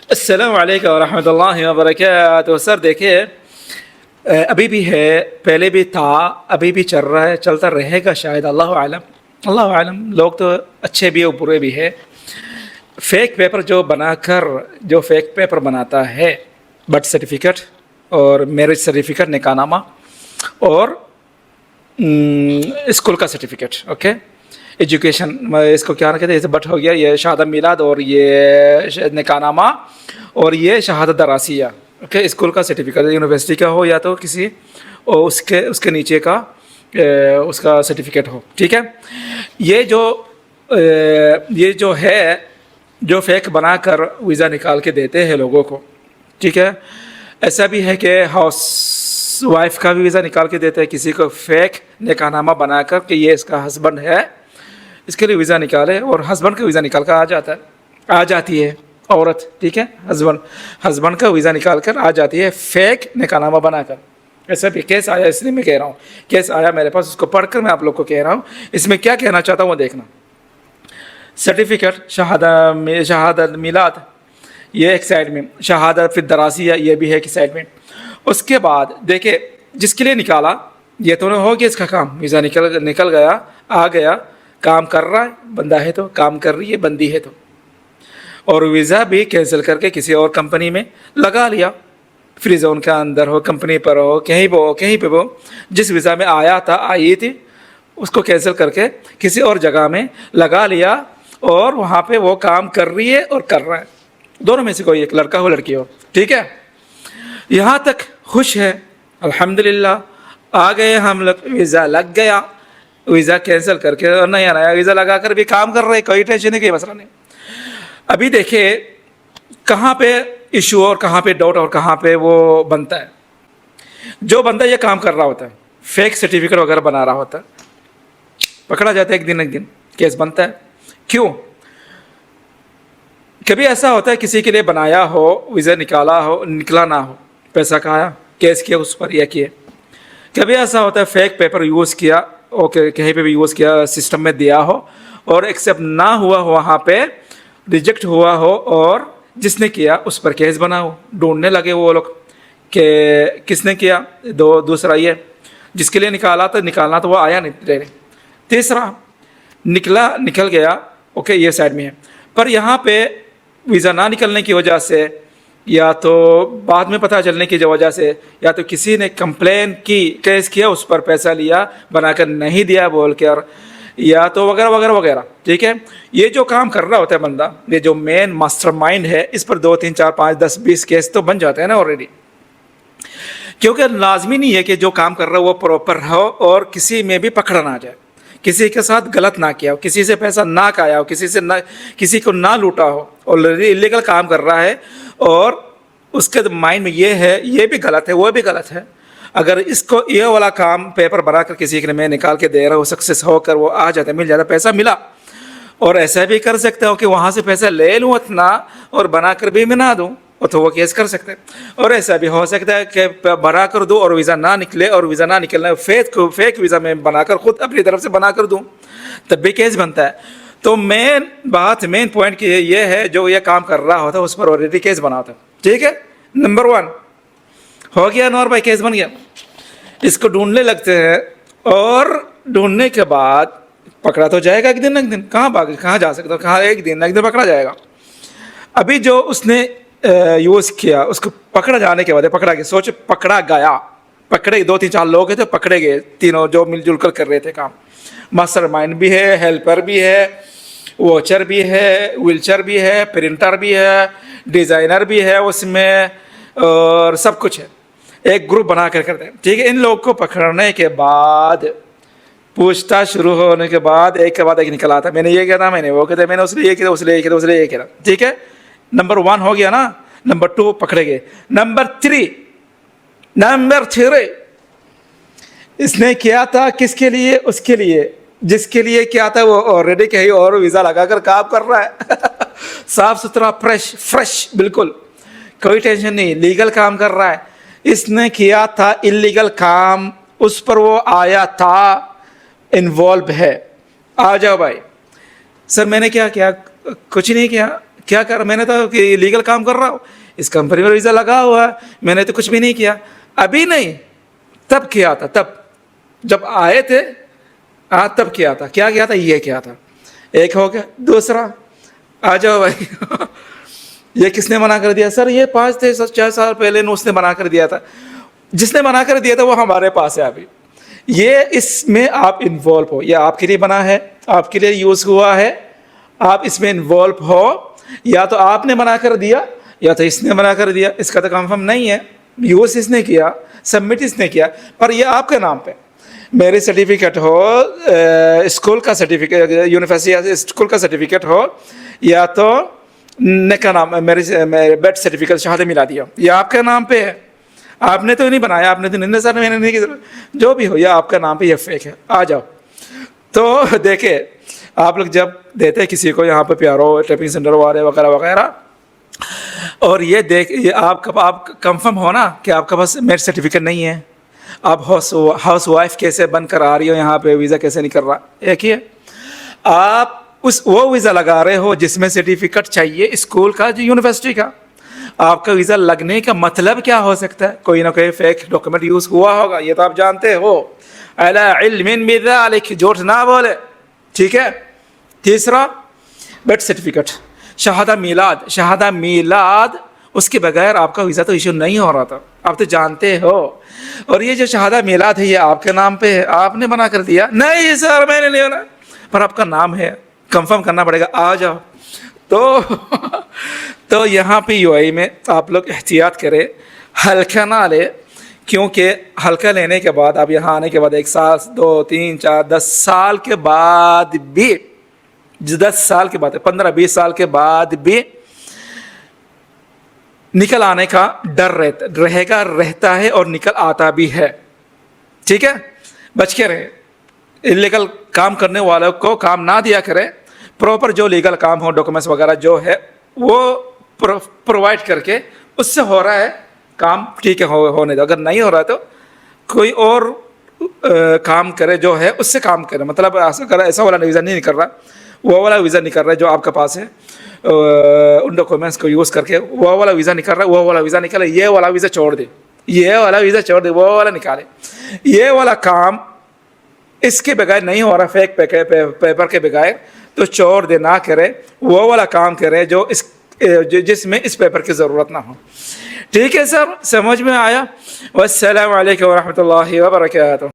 السلام علیکم ورحمۃ اللہ وبرکاتہ. سر دیکھیے ابھی بھی ہے, پہلے بھی تھا, ابھی بھی چل رہا ہے, چلتا رہے گا شاید, اللہ عالم. اللہ عالم. لوگ تو اچھے بھی اور برے بھی ہے. فیک پیپر جو بنا کر, جو فیک پیپر بناتا ہے, برتھ سرٹیفکیٹ اور میرج سرٹیفکیٹ, نکاح نامہ اور اسکول کا سرٹیفکیٹ, اوکے, ایجوکیشن, اس کو کیا کہتے ہیں, جیسے بٹ ہو گیا, یہ شہادت میلاد اور یہ نکاح نامہ اور یہ شہادت دراسیہ, اوکے, اسکول کا سرٹیفکیٹ, یونیورسٹی کا ہو یا تو کسی اور اس کے نیچے کا اس کا سرٹیفکیٹ ہو, ٹھیک ہے. یہ جو ہے, جو فیک بنا کر ویزا نکال کے دیتے ہیں لوگوں کو, ٹھیک ہے. ایسا بھی ہے کہ ہاؤس وائف کا بھی ویزا نکال کے دیتے ہیں کسی کو, فیک نکاح نامہ بنا کر کہ یہ اس کا ہسبینڈ ہے, اس کے لیے ویزا نکالے, اور ہسبینڈ کا ویزا نکال کر آ جاتی ہے عورت, ٹھیک ہے, ہسبینڈ کا ویزا نکال کر آ جاتی ہے فیک نکاح نامہ بنا کر. ایسا بھی کیس آیا, اس لیے میں کہہ رہا ہوں, کیس آیا میرے پاس, اس کو پڑھ کر میں آپ لوگ کو کہہ رہا ہوں. اس میں کیا کہنا چاہتا ہوں وہ دیکھنا. سرٹیفکیٹ شہادت میلاد یہ ایک سائڈ میں, شہادت فی الدراسیہ یہ بھی ہے ایک سائڈ میں. اس کے بعد دیکھیں جس کے لیے نکالا, یہ تو نہ ہو گیا اس کا کام, ویزا نکل گیا, آ گیا, کام کر رہا ہے, بندہ ہے تو کام کر رہی ہے, بندی ہے تو, اور ویزا بھی کینسل کر کے کسی اور کمپنی میں لگا لیا, فری زون کے اندر ہو, کمپنی پر ہو, کہیں پہ ہو, جس ویزا میں آئی تھی اس کو کینسل کر کے کسی اور جگہ میں لگا لیا, اور وہاں پہ وہ کام کر رہی ہے اور کر رہا ہے, دونوں میں سے کوئی ایک, لڑکا ہو لڑکی ہو, ٹھیک ہے. یہاں تک خوش ہے, الحمدللہ, آ گئے ہم لوگ, ویزا لگ گیا, ویزا کینسل کر کے اور نہیں آیا, ویزا لگا کر بھی کام کر رہے, کوئی ٹینشن نہیں, کوئی مسئلہ نہیں. ابھی دیکھیں کہاں پہ ایشو اور کہاں پہ ڈاؤٹ اور کہاں پہ وہ بنتا ہے. جو بندہ یہ کام کر رہا ہوتا ہے, فیک سرٹیفکیٹ وغیرہ بنا رہا ہوتا ہے, پکڑا جاتا ہے ایک دن کیس بنتا ہے. کیوں؟ کبھی ایسا ہوتا ہے کسی کے لیے بنایا ہو, ویزا نکلا نہ ہو, پیسہ کھایا, کیس کیا اس پر, یہ کیے. کبھی ایسا ہوتا ہے فیک پیپر یوز کیا, اوکے, کہیں پہ بھی یوز کیا, سسٹم میں دیا ہو اور ایکسیپٹ نہ ہوا ہو, وہاں پہ ریجیکٹ ہوا ہو, اور جس نے کیا اس پر کیس بنا ہو. ڈھونڈنے لگے وہ لوگ کہ کس نے کیا. دوسرا یہ, جس کے لیے نکالنا تو وہ آیا نہیں. تیسرا, نکل گیا, اوکے, یہ سائڈ میں ہے, پر یہاں پہ ویزا نہ نکلنے کی وجہ سے, یا تو بعد میں پتہ چلنے کی وجہ سے, یا تو کسی نے کمپلین کی, کیس کیا, اس پر پیسہ لیا, بنا کر نہیں دیا بول کے, اور یا تو وغیرہ وغیرہ وغیرہ, ٹھیک ہے. یہ جو کام کر رہا ہوتا ہے بندہ, یہ جو مین ماسٹر مائنڈ ہے, اس پر 2 3 4 5 10 20 کیس تو بن جاتے ہیں نا آلریڈی. کیونکہ لازمی نہیں ہے کہ جو کام کر رہا ہے وہ پراپر ہو اور کسی میں بھی پکڑا نہ جائے, کسی کے ساتھ غلط نہ کیا ہو, کسی سے پیسہ نہ کھایا ہو, کسی کو نہ لوٹا ہو, اور اللیگل کام کر رہا ہے, اور اس کے مائنڈ میں یہ ہے یہ بھی غلط ہے وہ بھی غلط ہے. اگر اس کو یہ والا کام پیپر بنا کر کسی کے میں نکال کے دے رہا ہوں, سکسیس ہو کر وہ آ جاتا ہے, مل جاتا, پیسہ ملا, اور ایسا بھی کر سکتا ہوں کہ وہاں سے پیسہ لے لوں اتنا اور بنا کر بھی میں نہ دوں, تو وہ کیس کر سکتے ہیں. اور ایسا بھی ہو سکتا ہے کہ بنا کر دوں اور ویزا نہ نکلے, اور ویزا نہ نکلنا فیک ویزا میں بنا کر خود اپنی طرف سے بنا کر دوں, تب بھی کیس بنتا ہے. تو مین پوائنٹ یہ ہے, جو یہ کام کر رہا ہوتا ہے اس پر آلریڈی کیس بنا ہوتا ہے, ٹھیک ہے. نمبر 1 ہو گیا, نور بھائی کیس بن گیا. اس کو ڈھونڈنے لگتے ہیں, اور ڈھونڈنے کے بعد پکڑا تو جائے گا ایک دن, کہاں جا سکتا, کہاں ایک دن پکڑا جائے گا. ابھی جو اس نے یوز کیا, اس کو پکڑا جانے کے بعد, پکڑا گیا, سوچ پکڑا گیا, پکڑے 2 3 4 لوگ تھے, پکڑے گئے تینوں جو مل جل کر رہے تھے کام. ماسٹر مائنڈ بھی ہے, ہیلپر بھی ہے, واچر بھی ہے, ویلچر بھی ہے, پرنٹر بھی ہے, ڈیزائنر بھی ہے اس میں, اور سب کچھ ہے. ایک گروپ بنا کر کرتے ہیں, ٹھیک ہے. ان لوگ کو پکڑنے کے بعد, پوچھتاچھ شروع ہونے کے بعد, ایک کے بعد ایک نکل آتا, میں نے یہ کہا تھا, میں نے وہ کہا, میں نے اس لیے یہ کیا, اس لیے یہ کہا, ٹھیک ہے. نمبر 1 ہو گیا نا. نمبر 2 پکڑے گئے. نمبر 3 اس نے کیا تھا کس کے لیے, اس کے لیے جس کے لیے کیا تھا وہ آلریڈی کہیں اور ویزا لگا کر کام کر رہا ہے. صاف ستھرا فریش بالکل, کوئی ٹینشن نہیں, لیگل کام کر رہا ہے. اس نے کیا تھا انلیگل کام, اس پر وہ آیا تھا, انوالو ہے. آ جاؤ بھائی. سر میں نے کیا کچھ نہیں کیا. کیا کر میں نے تو لیگل کام کر رہا ہوں, اس کمپنی میں ویزا لگا ہوا ہے, میں نے تو کچھ بھی نہیں کیا. ابھی نہیں, تب کیا تھا, تب جب آئے تھے تب کیا تھا. کیا کیا تھا, یہ کیا تھا. ایک ہو گیا. دوسرا, آ جاؤ بھائی. یہ کس نے منع کر دیا؟ سر یہ 5-6 سال پہلے اس نے منع کر دیا تھا. جس نے منع کر دیا تھا وہ ہمارے پاس ہے ابھی. یہ اس میں آپ انوالو ہو, یہ آپ کے لیے بنا ہے, آپ کے لیے یوز ہوا ہے, آپ اس میں انوالو ہو. یا تو آپ نے منع کر دیا یا تو اس نے منع کر دیا, اس کا تو کنفرم نہیں ہے. یوز اس نے کیا, سبمٹ اس نے کیا, پر یہ آپ کے نام پہ. میری سرٹیفکیٹ ہو, اسکول کا سرٹیفکیٹ, یونیورسٹی اسکول کا سرٹیفکیٹ ہو, یا تو کا نام میرے بیڈ سرٹیفکیٹ شہادت ملا دیا, یہ آپ کے نام پہ ہے. آپ نے تو نہیں بنایا, آپ نے تو نہیں, سر میں نے نہیں کی, جو بھی ہو, یہ آپ کا نام پہ, یہ فیک ہے. آ جاؤ. تو دیکھیں آپ لوگ جب دیتے کسی کو یہاں پہ پیارو ٹائپنگ سینٹر والے وغیرہ وغیرہ, اور یہ دیکھ یہ آپ کنفرم ہو نا کہ آپ کا پاس میرٹ سرٹیفکیٹ نہیں ہے, آپ ہاؤس وائف کیسے بن کر آ رہی ہو یہاں پہ, ویزا کیسے نہیں کر رہا. ایک ہی ہے, آپ وہ ویزا لگا رہے ہو جس میں سرٹیفکیٹ چاہیے اسکول کا, جو یونیورسٹی کا. آپ کا ویزا لگنے کا مطلب کیا ہو سکتا ہے؟ کوئی نہ کوئی فیک ڈاکومنٹ یوز ہوا ہوگا, یہ تو آپ جانتے ہو. الا علم بذلک, جھوٹ نہ بولے, ٹھیک ہے. تیسرا, برتھ سرٹیفکیٹ, شہادہ میلاد, اس کے بغیر آپ کا ویزا تو ایشو نہیں ہو رہا تھا, آپ تو جانتے ہو. اور یہ جو شہادہ میلاد ہے یہ آپ کے نام پہ ہے, آپ نے منع کر دیا. نہیں سر میں نے نہیں ہونا, پر آپ کا نام ہے, کنفرم کرنا پڑے گا. آ جاؤ. تو یہاں پہ یو آئی میں آپ لوگ احتیاط کریں, ہلکا نہ لے, کیونکہ ہلکا لینے کے بعد آپ یہاں آنے کے بعد 1 سال 2 3 4 10 سال کے بعد بھی, 10 سال کے بعد 15-20 سال کے بعد بھی نکل آنے کا ڈر رہتا ہے, اور نکل آتا بھی ہے. ٹھیک ہے, بچ کے رہے. انلیگل کام کرنے والوں کو کام نہ دیا کرے. پراپر جو لیگل کام ہو, ڈاکومنٹس وغیرہ جو ہے وہ پرووائڈ کر کے, اس سے ہو رہا ہے کام, ٹھیک ہے, ہونے دو. اگر نہیں ہو رہا تو کوئی اور کام کرے جو ہے اس سے کام کرے. مطلب ایسا والا ویزا نہیں کر رہا, وہ والا ویزا نہیں کر رہا ہے جو آپ کے پاس ہے, ان ڈاکومنٹس کو یوز کر کے وہ والا ویزا نہیں کر رہا, وہ والا ویزا نکالے, یہ والا ویزا چھوڑ دے, یہ والا ویزا چھوڑ دے, وہ والا نکالے. یہ والا کام اس کے بغیر نہیں ہو رہا, فیک پیپر کے بغیر, تو چھوڑ دے, نہ کرے. وہ والا کام کرے جو جس میں اس پیپر کی ضرورت نہ ہو. ٹھیک ہے سر, سمجھ میں آیا؟ والسلام علیکم ورحمۃ اللہ وبرکاتہ.